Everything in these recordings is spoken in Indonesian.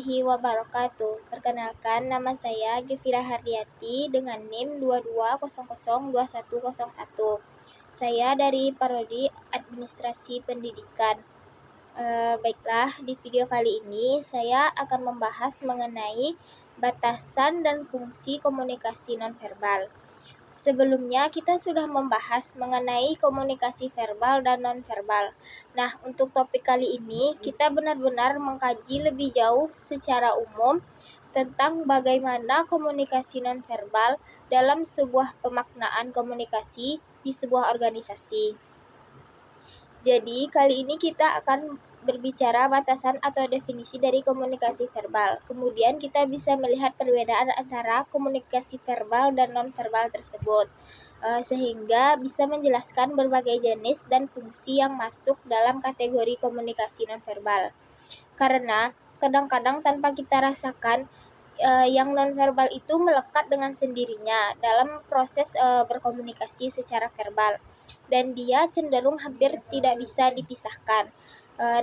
warahmatullahi wabarakatuh. Perkenalkan, nama saya Gevira Hardiati dengan NIM 22002101. Saya dari Prodi Administrasi Pendidikan. Baiklah, di video kali ini saya akan membahas mengenai batasan dan fungsi komunikasi nonverbal. Sebelumnya kita sudah membahas mengenai komunikasi verbal dan nonverbal. Nah, untuk topik kali ini kita benar-benar mengkaji lebih jauh secara umum tentang bagaimana komunikasi nonverbal dalam sebuah pemaknaan komunikasi di sebuah organisasi. Jadi, kali ini kita akan berbicara batasan atau definisi dari komunikasi verbal. Kemudian kita bisa melihat perbedaan antara komunikasi verbal dan nonverbal tersebut, sehingga bisa menjelaskan berbagai jenis dan fungsi yang masuk dalam kategori komunikasi nonverbal. Karena kadang-kadang tanpa kita rasakan, yang nonverbal itu melekat dengan sendirinya dalam proses berkomunikasi secara verbal, dan dia cenderung hampir tidak bisa dipisahkan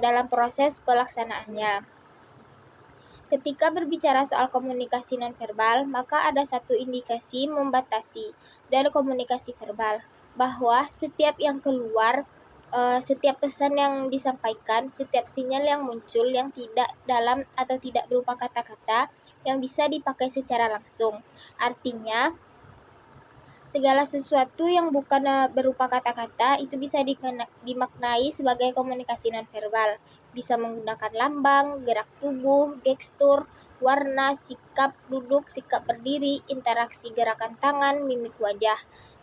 dalam proses pelaksanaannya. Ketika berbicara soal komunikasi nonverbal, maka ada satu indikasi membatasi dari komunikasi verbal, bahwa setiap yang keluar, setiap pesan yang disampaikan, setiap sinyal yang muncul yang tidak dalam atau tidak berupa kata-kata yang bisa dipakai secara langsung. Artinya, segala sesuatu yang bukan berupa kata-kata itu bisa dimaknai sebagai komunikasi nonverbal. Bisa menggunakan lambang, gerak tubuh, gestur, warna, sikap duduk, sikap berdiri, interaksi gerakan tangan, mimik wajah.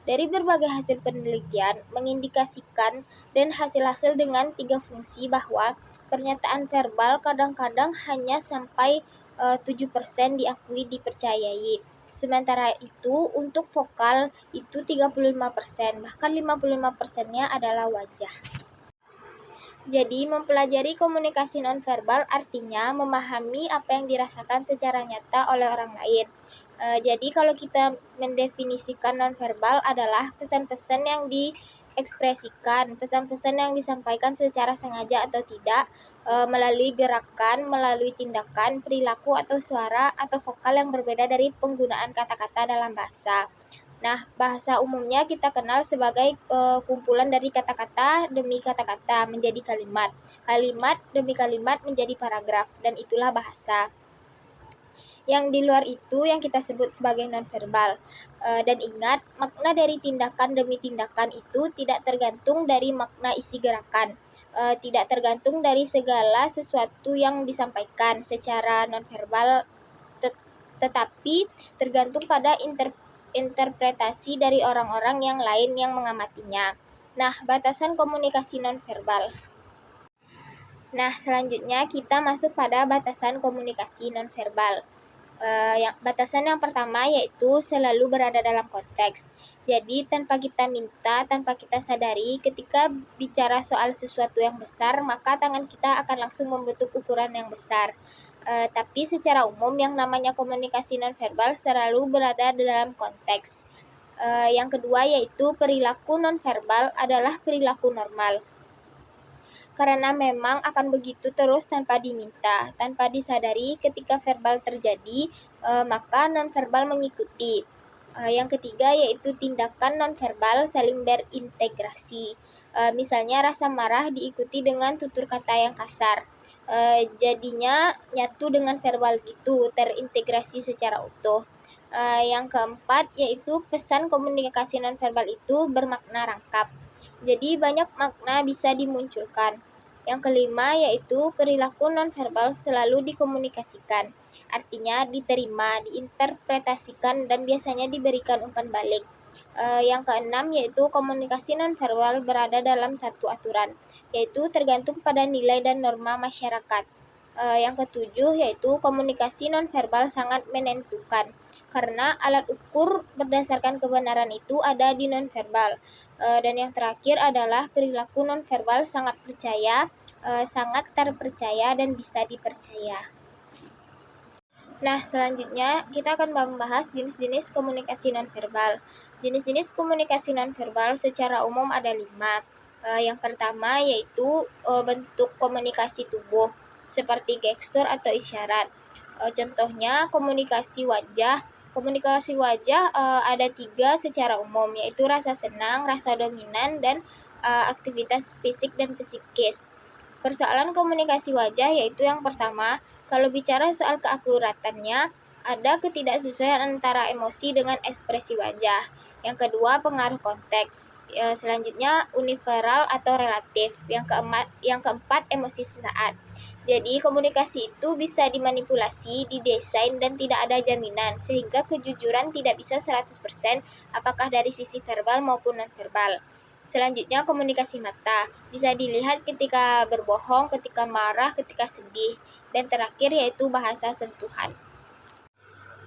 Dari berbagai hasil penelitian mengindikasikan dan hasil-hasil dengan 3 fungsi bahwa pernyataan verbal kadang-kadang hanya sampai 7% diakui dipercayai. Sementara itu untuk vokal itu 35%, bahkan 55%-nya adalah wajah. Jadi mempelajari komunikasi nonverbal artinya memahami apa yang dirasakan secara nyata oleh orang lain. Jadi kalau kita mendefinisikan nonverbal adalah pesan-pesan yang diekspresikan, pesan-pesan yang disampaikan secara sengaja atau tidak, melalui gerakan, melalui tindakan, perilaku atau suara atau vokal yang berbeda dari penggunaan kata-kata dalam bahasa. Nah, bahasa umumnya kita kenal sebagai kumpulan dari kata-kata demi kata-kata menjadi kalimat. Kalimat demi kalimat menjadi paragraf, dan itulah bahasa. Yang di luar itu yang kita sebut sebagai nonverbal. Dan ingat, makna dari tindakan demi tindakan itu tidak tergantung dari makna isi gerakan. Tidak tergantung dari segala sesuatu yang disampaikan secara nonverbal, tetapi tergantung pada interpretasi dari orang-orang yang lain yang mengamatinya. Nah, batasan komunikasi nonverbal. Nah, selanjutnya kita masuk pada batasan komunikasi nonverbal. Batasan yang pertama yaitu selalu berada dalam konteks. Jadi tanpa kita minta, tanpa kita sadari, ketika bicara soal sesuatu yang besar, maka tangan kita akan langsung membentuk ukuran yang besar. Tapi secara umum yang namanya komunikasi nonverbal selalu berada dalam konteks. Yang kedua yaitu perilaku nonverbal adalah perilaku normal. Karena memang akan begitu terus tanpa diminta, tanpa disadari. Ketika verbal terjadi, maka nonverbal mengikuti. Yang ketiga yaitu tindakan nonverbal saling berintegrasi. Misalnya rasa marah diikuti dengan tutur kata yang kasar. Jadinya nyatu dengan verbal gitu, terintegrasi secara utuh. Yang keempat yaitu pesan komunikasi nonverbal itu bermakna rangkap. Jadi banyak makna bisa dimunculkan. Yang kelima yaitu perilaku nonverbal selalu dikomunikasikan. Artinya diterima, diinterpretasikan, dan biasanya diberikan umpan balik. Yang keenam yaitu komunikasi nonverbal berada dalam satu aturan, yaitu tergantung pada nilai dan norma masyarakat. Yang ketujuh yaitu komunikasi nonverbal sangat menentukan, karena alat ukur berdasarkan kebenaran itu ada di nonverbal. Dan yang terakhir adalah perilaku nonverbal sangat terpercaya dan bisa dipercaya. Nah, selanjutnya kita akan membahas jenis-jenis komunikasi nonverbal. Jenis-jenis komunikasi nonverbal secara umum ada 5. Yang pertama yaitu bentuk komunikasi tubuh seperti gestur atau isyarat. Contohnya komunikasi wajah. Komunikasi wajah ada 3 secara umum, yaitu rasa senang, rasa dominan, dan aktivitas fisik dan psikis. Persoalan komunikasi wajah yaitu yang pertama, kalau bicara soal keakuratannya, ada ketidaksesuaian antara emosi dengan ekspresi wajah. Yang kedua, pengaruh konteks. Selanjutnya, universal atau relatif. Yang keempat, emosi sesaat. Jadi, komunikasi itu bisa dimanipulasi, didesain, dan tidak ada jaminan, sehingga kejujuran tidak bisa 100% apakah dari sisi verbal maupun non-verbal. Selanjutnya, komunikasi mata. Bisa dilihat ketika berbohong, ketika marah, ketika sedih. Dan terakhir yaitu bahasa sentuhan.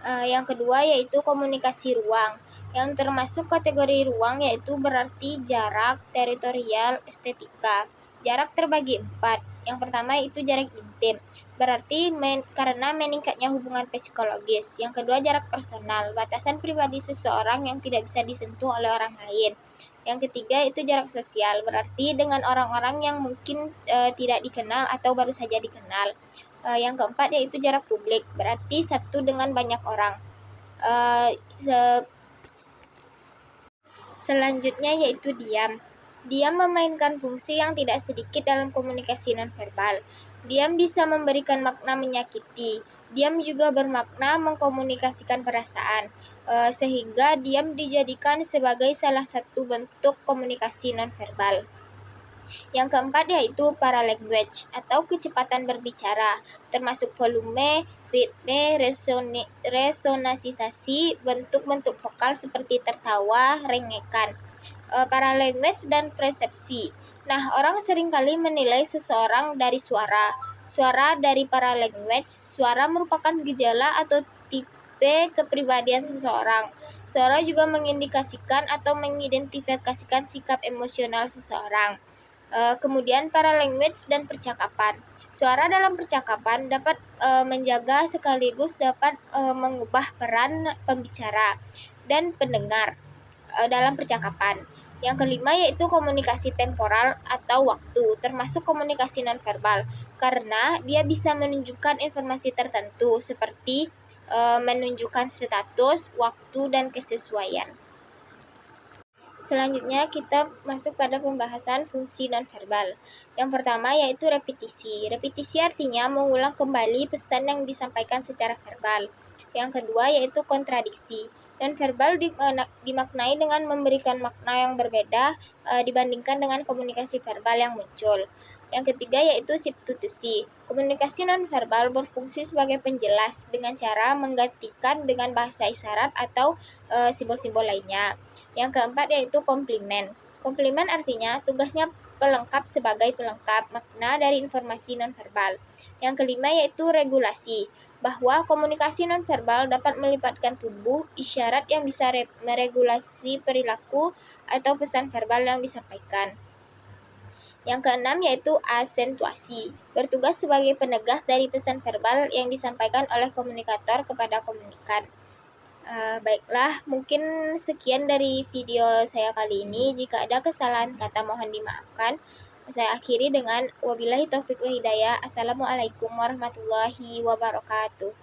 Yang kedua yaitu komunikasi ruang. Yang termasuk kategori ruang yaitu berarti jarak, teritorial, estetika. Jarak terbagi 4. Yang pertama itu jarak intim, berarti karena meningkatnya hubungan psikologis. Yang kedua jarak personal, batasan pribadi seseorang yang tidak bisa disentuh oleh orang lain. Yang ketiga itu jarak sosial, berarti dengan orang-orang yang mungkin tidak dikenal atau baru saja dikenal. Yang keempat yaitu jarak publik, berarti satu dengan banyak orang. Selanjutnya yaitu diam. Diam memainkan fungsi yang tidak sedikit dalam komunikasi nonverbal. Diam bisa memberikan makna menyakiti. Diam juga bermakna mengkomunikasikan perasaan, sehingga diam dijadikan sebagai salah satu bentuk komunikasi nonverbal. Yang keempat yaitu paralanguage atau kecepatan berbicara, termasuk volume, ritme, resonasisasi, bentuk-bentuk vokal seperti tertawa, rengekan. Paralanguage dan persepsi. Nah, orang seringkali menilai seseorang dari suara. Suara dari paralanguage, suara merupakan gejala atau tipe kepribadian seseorang. Suara juga mengindikasikan atau mengidentifikasikan sikap emosional seseorang. Kemudian paralanguage dan percakapan. Suara dalam percakapan dapat menjaga sekaligus dapat mengubah peran pembicara dan pendengar dalam percakapan. Yang kelima yaitu komunikasi temporal atau waktu, termasuk komunikasi nonverbal, karena dia bisa menunjukkan informasi tertentu seperti menunjukkan status, waktu, dan kesesuaian. Selanjutnya kita masuk pada pembahasan fungsi nonverbal. Yang pertama yaitu repetisi. Repetisi artinya mengulang kembali pesan yang disampaikan secara verbal. Yang kedua yaitu kontradiksi. Nonverbal dimaknai dengan memberikan makna yang berbeda dibandingkan dengan komunikasi verbal yang muncul. Yang ketiga yaitu substitusi. Komunikasi nonverbal berfungsi sebagai penjelas dengan cara menggantikan dengan bahasa isyarat atau simbol-simbol lainnya. Yang keempat yaitu komplement. Komplement artinya tugasnya pelengkap sebagai pelengkap makna dari informasi nonverbal. Yang kelima yaitu regulasi, bahwa komunikasi nonverbal dapat melibatkan tubuh, isyarat yang bisa meregulasi perilaku atau pesan verbal yang disampaikan. Yang keenam yaitu asentuasi, bertugas sebagai penegas dari pesan verbal yang disampaikan oleh komunikator kepada komunikan. Baiklah, mungkin sekian dari video saya kali ini. Jika ada kesalahan kata mohon dimaafkan. Saya akhiri dengan wabillahi taufiq wa hidayah. Assalamualaikum warahmatullahi wabarakatuh.